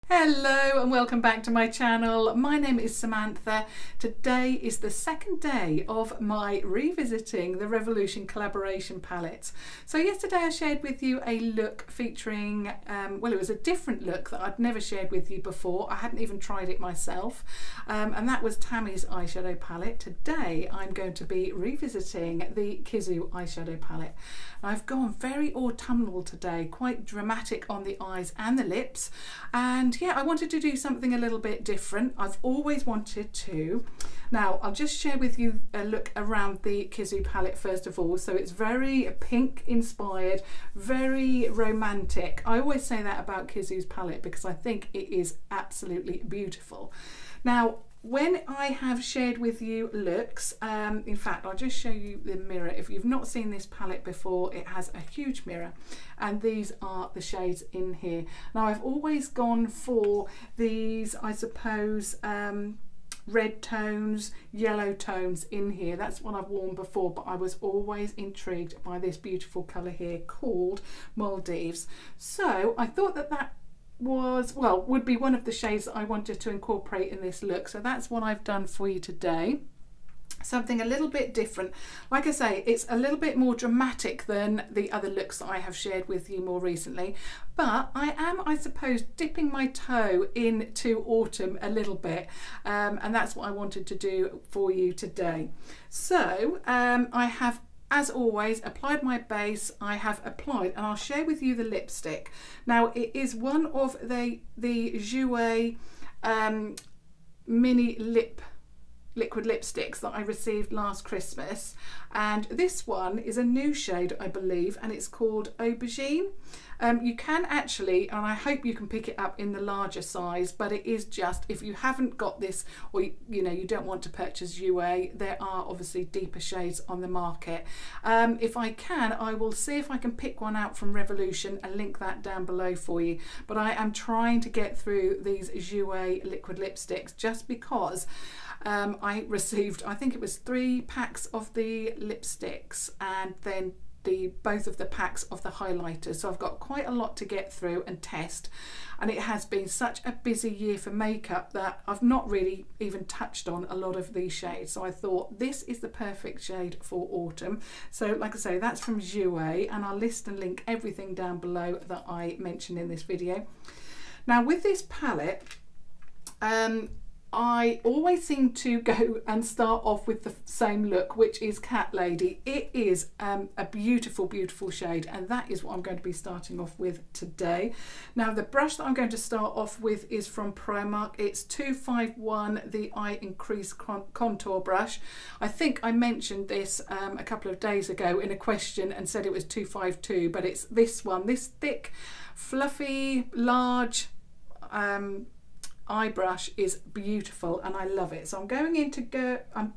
Hello and welcome back to my channel. My name is Samantha. Today is the second day of my revisiting the Revolution collaboration palette. So yesterday I shared with you a look featuring, well, it was a different look that I'd never shared with you before. I hadn't even tried it myself, and that was Tammi's eyeshadow palette. Today I'm going to be revisiting the Kisu eyeshadow palette. I've gone very autumnal today, quite dramatic on the eyes and the lips, and yeah, I wanted to do something a little bit different. I've always wanted to. Now I'll just share with you a look around the Kisu palette first of all. So it's very pink inspired, very romantic. I always say that about Kisu's palette because I think it is absolutely beautiful. Now when I have shared with you looks, in fact I'll just show you the mirror. If you've not seen this palette before, it has a huge mirror and these are the shades in here. Now I've always gone for these, I suppose, red tones, yellow tones in here. That's what I've worn before, but I was always intrigued by this beautiful colour here called Maldives. So I thought that would be one of the shades that I wanted to incorporate in this look. So that's what I've done for you today. Something a little bit different. Like I say, it's a little bit more dramatic than the other looks that I have shared with you more recently, but I am, I suppose, dipping my toe into autumn a little bit, and that's what I wanted to do for you today. So I have, as always, applied my base. I have applied, and I'll share with you the lipstick. Now it is one of the Jouer mini liquid lipsticks that I received last Christmas, and this one is a new shade, I believe, and it's called Aubergine. You can actually, and I hope you can pick it up in the larger size, but it is just, if you haven't got this, or you don't want to purchase Jouer, there are obviously deeper shades on the market. If I can, I will see if I can pick one out from Revolution and link that down below for you. But I am trying to get through these Jouer liquid lipsticks just because I received, I think it was 3 packs of the lipsticks and then both of the packs of the highlighters. So I've got quite a lot to get through and test, and it has been such a busy year for makeup that I've not really even touched on a lot of these shades. So I thought this is the perfect shade for autumn. So like I say, that's from Jouer, and I'll list and link everything down below that I mentioned in this video. Now with this palette, I always seem to go and start off with the same look, which is Cat Lady. It is a beautiful, beautiful shade, and that is what I'm going to be starting off with today. Now the brush that I'm going to start off with is from Primark. It's 251, the Eye and Crease Contour Brush. I think I mentioned this a couple of days ago in a question and said it was 252, but it's this one, this thick, fluffy, large eye brush is beautiful and I love it. So I'm going in to I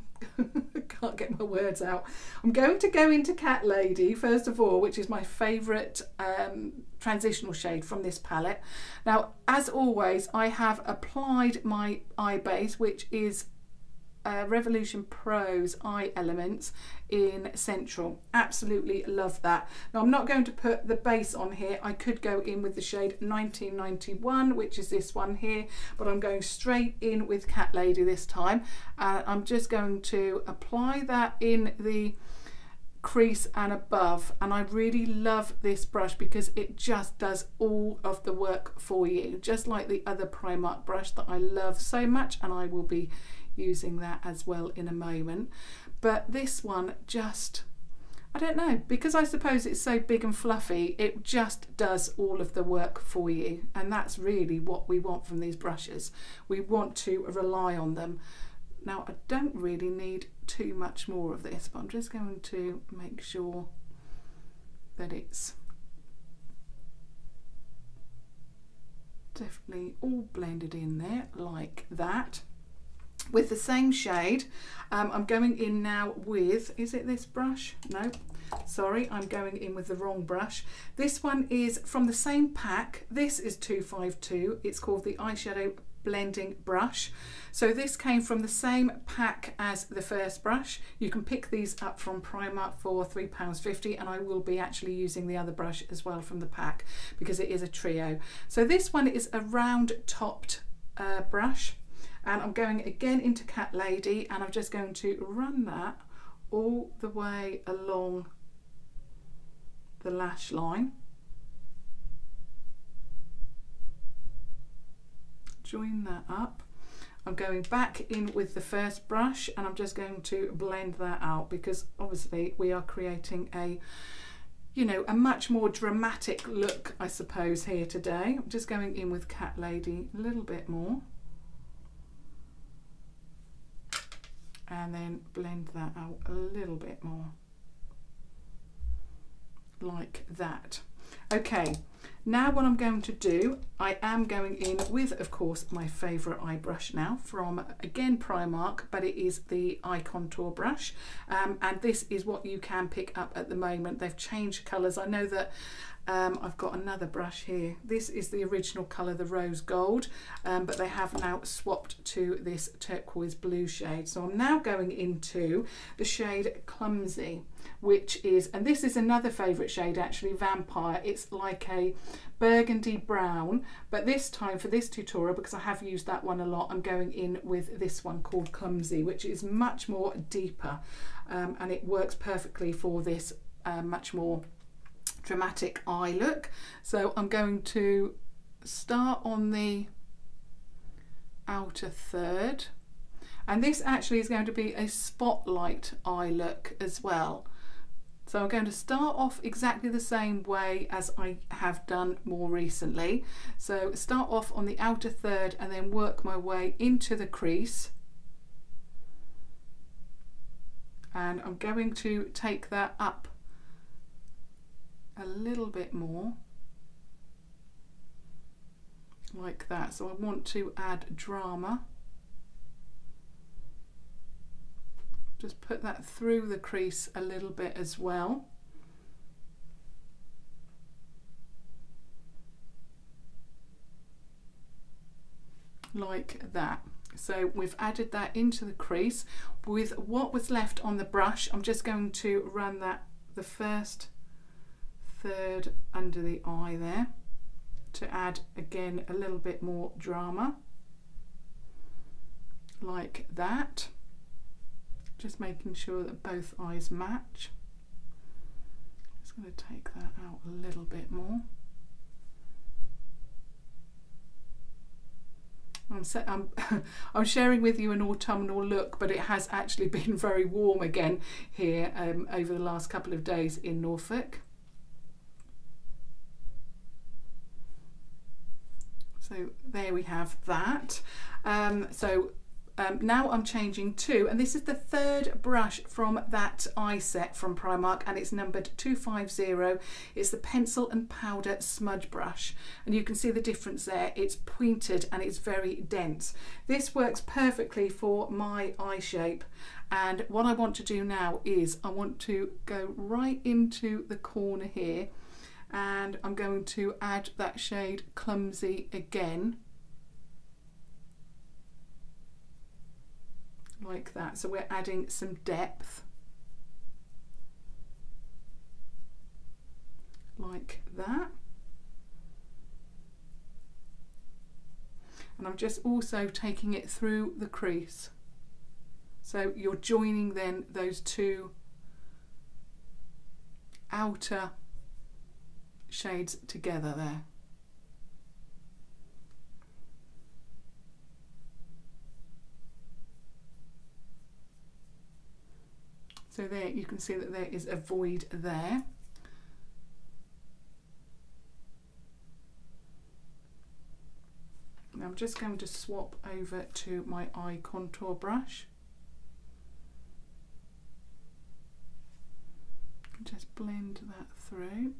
can't get my words out. I'm going to go into Cat Lady first of all, which is my favourite transitional shade from this palette. Now as always, I have applied my eye base, which is Revolution Pro's Eye Elements in Central. Absolutely love that. Now I'm not going to put the base on here. I could go in with the shade 1991, which is this one here, but I'm going straight in with Cat Lady this time. I'm just going to apply that in the crease and above, and I really love this brush because it just does all of the work for you, just like the other Primark brush that I love so much, and I will be using that as well in a moment. But this one just, I don't know, because I suppose it's so big and fluffy, it just does all of the work for you, and that's really what we want from these brushes. We want to rely on them. Now I don't really need too much more of this, but I'm just going to make sure that it's definitely all blended in there like that. With the same shade, I'm going in now with, is it this brush? No, Sorry, I'm going in with the wrong brush. This one is from the same pack. This is 252. It's called the Eyeshadow Blending Brush. So this came from the same pack as the first brush. You can pick these up from Primark for £3.50, and I will be actually using the other brush as well from the pack because it is a trio. So this one is a round topped brush, and I'm going again into Cat Lady, and I'm just going to run that all the way along the lash line. Join that up. I'm going back in with the first brush, and I'm just going to blend that out because obviously we are creating a, you know, a much more dramatic look, I suppose, here today. I'm just going in with Cat Lady a little bit more, and then blend that out a little bit more, like that. Okay, now what I'm going to do, I am going in with, of course, my favourite eye brush now from, again, Primark, but it is the eye contour brush, and this is what you can pick up at the moment. They've changed colours. I know that I've got another brush here. This is the original colour, the rose gold, but they have now swapped to this turquoise blue shade. So I'm now going into the shade Clumsy, which is, and this is another favourite shade actually, Vampire. It's like a burgundy brown, but this time for this tutorial, because I have used that one a lot, I'm going in with this one called Clumsy, which is much more deeper, and it works perfectly for this much more dramatic eye look. So I'm going to start on the outer third, and this actually is going to be a spotlight eye look as well. So I'm going to start off exactly the same way as I have done more recently. So start off on the outer third and then work my way into the crease, and I'm going to take that up a little bit more, like that. So I want to add drama. Just put that through the crease a little bit as well. Like that. So we've added that into the crease. With what was left on the brush, I'm just going to run that, the first third under the eye there, to add again a little bit more drama, like that. Just making sure that both eyes match. Just going to take that out a little bit more. I'm sharing with you an autumnal look, but it has actually been very warm again here over the last couple of days in Norfolk. So there we have that. Now I'm changing to, and this is the third brush from that eye set from Primark, and it's numbered 250. It's the pencil and powder smudge brush, and you can see the difference there. It's pointed and it's very dense. This works perfectly for my eye shape, and what I want to do now is I want to go right into the corner here, and I'm going to add that shade Clumsy again, like that. So we're adding some depth, like that. And I'm just also taking it through the crease. So you're joining then those two outer shades together there. So there you can see that there is a void there. Now I'm just going to swap over to my eye contour brush. Just blend that through.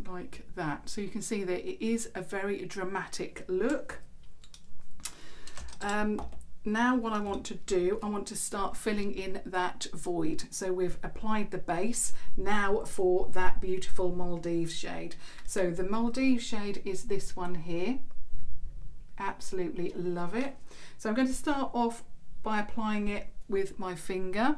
Like that. So you can see that it is a very dramatic look. Now what I want to do, I want to start filling in that void. So we've applied the base, now for that beautiful Maldives shade. So the Maldives shade is this one here. Absolutely love it. So I'm going to start off by applying it with my finger.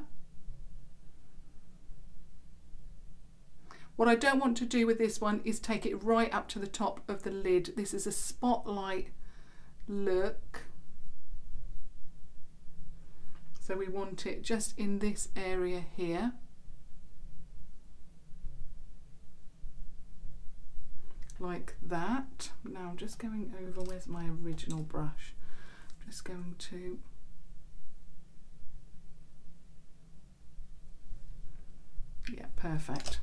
What I don't want to do with this one is take it right up to the top of the lid. This is a spotlight look. So we want it just in this area here. Like that. Now I'm just going over, where's my original brush? I'm just going to perfect.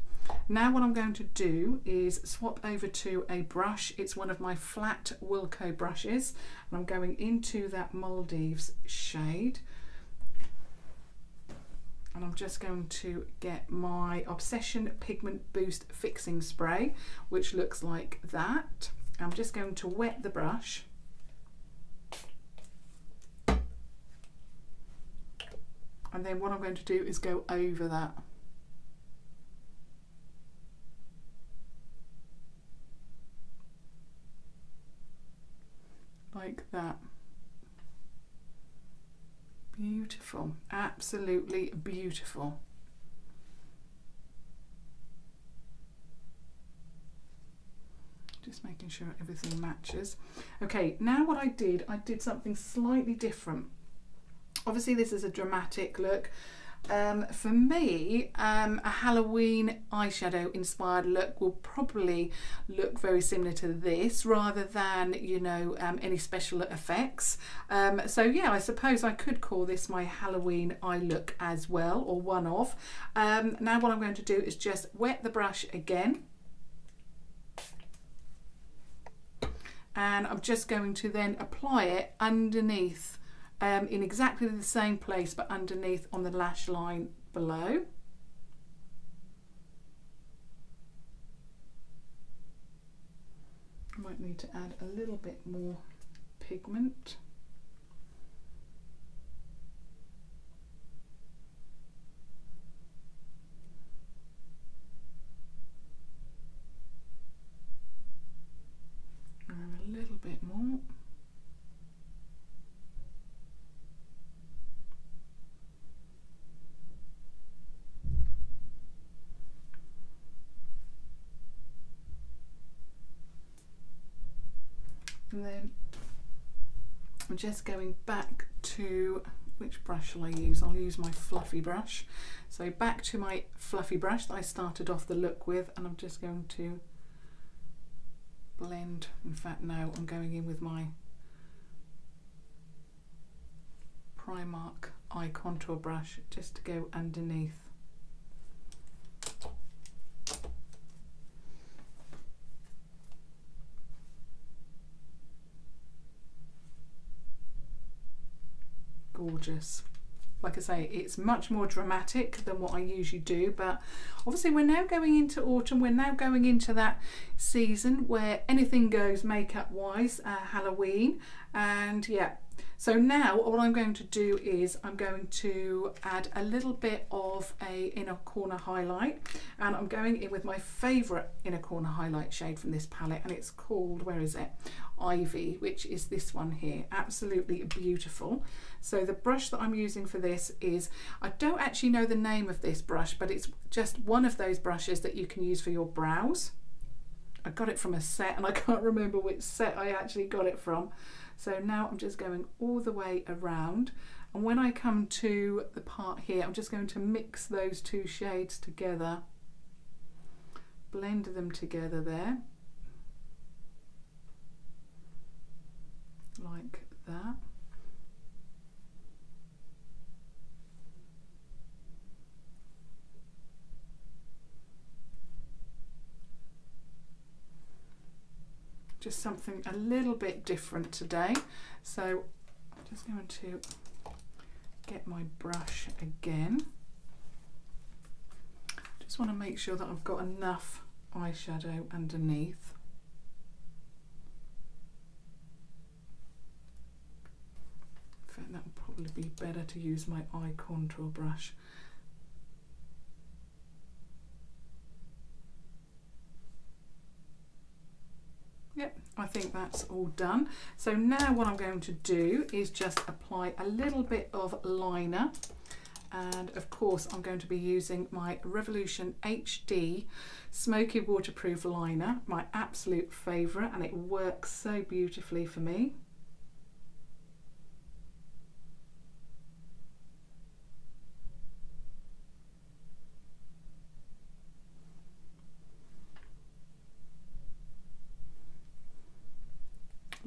Now what I'm going to do is swap over to a brush. It's one of my flat Wilko brushes, and I'm going into that Maldives shade. And I'm just going to get my Obsession Pigment Boost Fixing Spray, which looks like that. I'm just going to wet the brush. And then what I'm going to do is go over that. Like that. Beautiful, absolutely beautiful. Just making sure everything matches. Okay, now what I did something slightly different. Obviously this is a dramatic look. For me, a Halloween eyeshadow inspired look will probably look very similar to this rather than, you know, any special effects. So yeah, I suppose I could call this my Halloween eye look as well, or one of. Now what I'm going to do is just wet the brush again. And I'm just going to then apply it underneath. In exactly the same place, but underneath on the lash line below. I might need to add a little bit more pigment. And a little bit more. And then I'm just going back to, which brush shall I use? I'll use my fluffy brush. So back to my fluffy brush that I started off the look with, and I'm just going to blend. In fact, no, I'm going in with my Primark eye contour brush just to go underneath. Gorgeous. Like I say, it's much more dramatic than what I usually do, but obviously we're now going into autumn, we're now going into that season where anything goes makeup wise, Halloween, and yeah. So now what I'm going to do is I'm going to add a little bit of a inner corner highlight, and I'm going in with my favourite inner corner highlight shade from this palette, and it's called, where is it? Ivy, which is this one here. Absolutely beautiful. So the brush that I'm using for this is, I don't actually know the name of this brush, but it's just one of those brushes that you can use for your brows. I got it from a set and I can't remember which set I actually got it from. So now I'm just going all the way around, and when I come to the part here, I'm just going to mix those two shades together, blend them together there, like that. Just something a little bit different today. So I'm just going to get my brush again. Just want to make sure that I've got enough eyeshadow underneath. probably be better to use my eye contour brush. Yep, I think that's all done. So now what I'm going to do is just apply a little bit of liner. And of course I'm going to be using my Revolution HD Smoky Waterproof Liner, my absolute favourite, and it works so beautifully for me.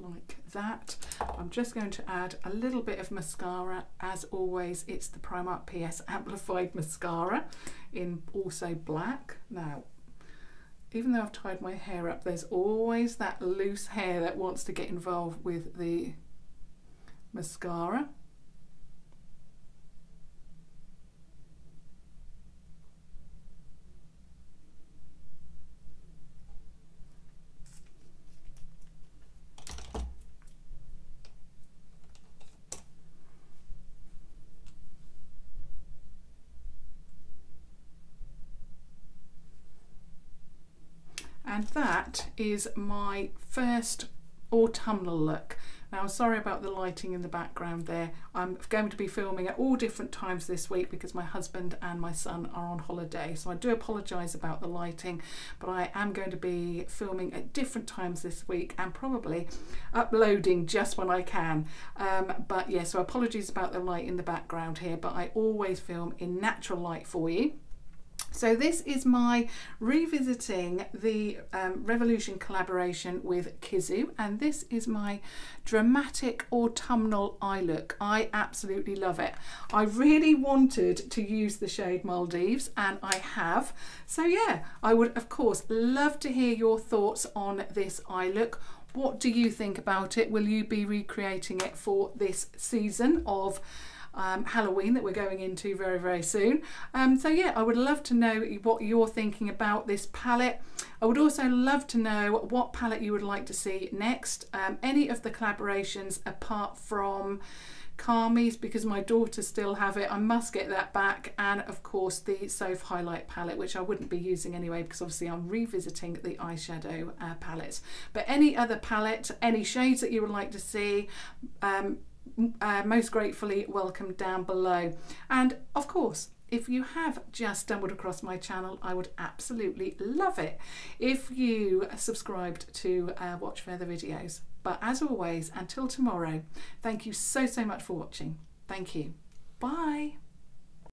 Like that. I'm just going to add a little bit of mascara. As always, it's the Primark PS Amplif-eyed mascara in also black. Now, even though I've tied my hair up, there's always that loose hair that wants to get involved with the mascara. And that is my first autumnal look. Now, sorry about the lighting in the background there. I'm going to be filming at all different times this week because my husband and my son are on holiday. So I do apologise about the lighting, but I am going to be filming at different times this week and probably uploading just when I can. But yeah, so apologies about the light in the background here, but I always film in natural light for you. So this is my revisiting the Revolution collaboration with Kisu, and this is my dramatic autumnal eye look. I absolutely love it. I really wanted to use the shade Maldives, and I have. So yeah, I would of course love to hear your thoughts on this eye look. What do you think about it? Will you be recreating it for this season of Halloween that we're going into very, very soon? So yeah, I would love to know what you're thinking about this palette. I would also love to know what palette you would like to see next. Any of the collaborations apart from Carmi's, because my daughters still have it. I must get that back. And of course the Soph highlight palette, which I wouldn't be using anyway because obviously I'm revisiting the eyeshadow palettes. But any other palette, any shades that you would like to see, most gratefully welcome down below. And of course, if you have just stumbled across my channel, I would absolutely love it if you subscribed to watch further videos. But as always, until tomorrow, thank you so much for watching. Thank you. Bye.